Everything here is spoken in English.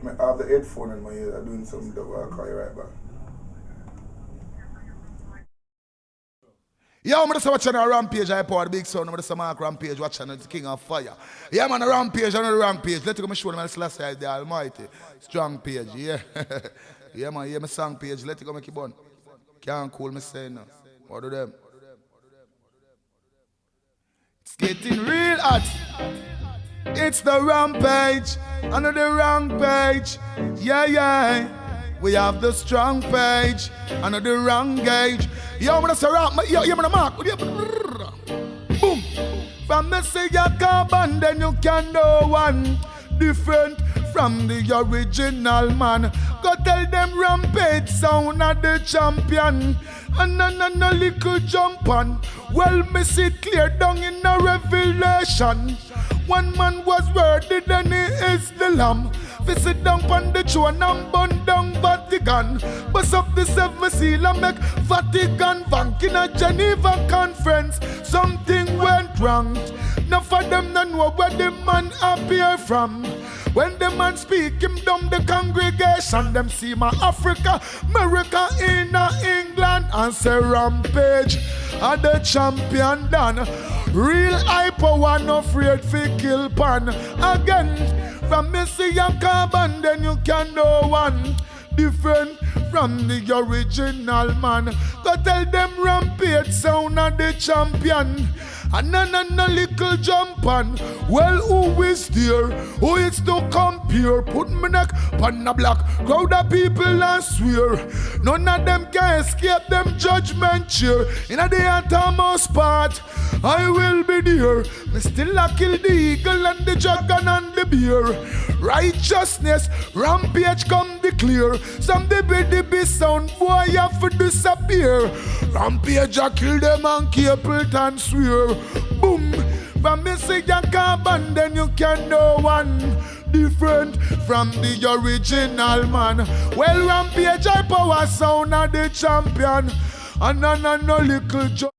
I have the headphone in my ear. I'm doing some double. I'll call you right back. Yo, I'm just watching a Rampage. I pour the big sound. I'm just mark Rampage watching the King of Fire. Yeah, man, a Rampage, another Rampage. Let's go show them last night, the Almighty. Strong page, yeah. Yeah, man, yeah, my song page. Let's go make it bun. Can't cool me saying no. What do them? It's getting real hot. It's the Rampage. Another Rampage. Yeah, yeah. We have the strong page. Another wrong gauge. Yo, I'm gonna say rap. Yo, I'm gonna mark. Boom. From the say you carbon, then you can know one different from the original man. Go tell them Rampage Sound are the champion. And no little jump on. Well, me see clear down in a revelation. One man was worthy, then he is the lamb. Visit down on the throne and burn down Vatican. Bust up the seven seal and make Vatican bank. In a Geneva conference, something went wrong. Now for them to know where the man appear from. When the man speak him down the congregation, them see my Africa, America, in England, and say Rampage are the champion done. Real hyper one afraid fi kill pan. Again, from me see a carbon, then you can know one different from the original man. Go tell them Rampage Sound are the champion. And no little jump on. Well, who is there? Who is to compare? Put me neck on the block. Crowd of people and swear. None of them can escape them judgment chair. In the uttermost part, I will be there. Me still a kill the eagle and the dragon and the bear. Righteousness, Rampage come declare. Some the be sound boy have to disappear. Rampage a kill them and CAPLETON swear. Boom! From me say you carbon, then you can know one different from the original man. Well, Rampage I power sound are the champion. And no little